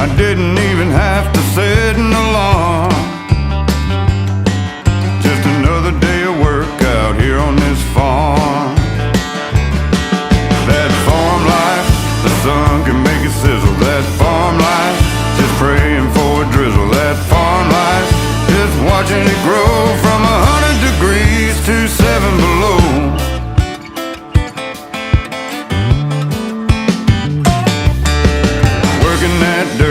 I didn't even have to set an alarm. Just another day of work out here on this farm. That farm life, the sun can make it sizzle. That farm life, just praying for a drizzle. That farm life, just watching it grow from 100 degrees to 7 below.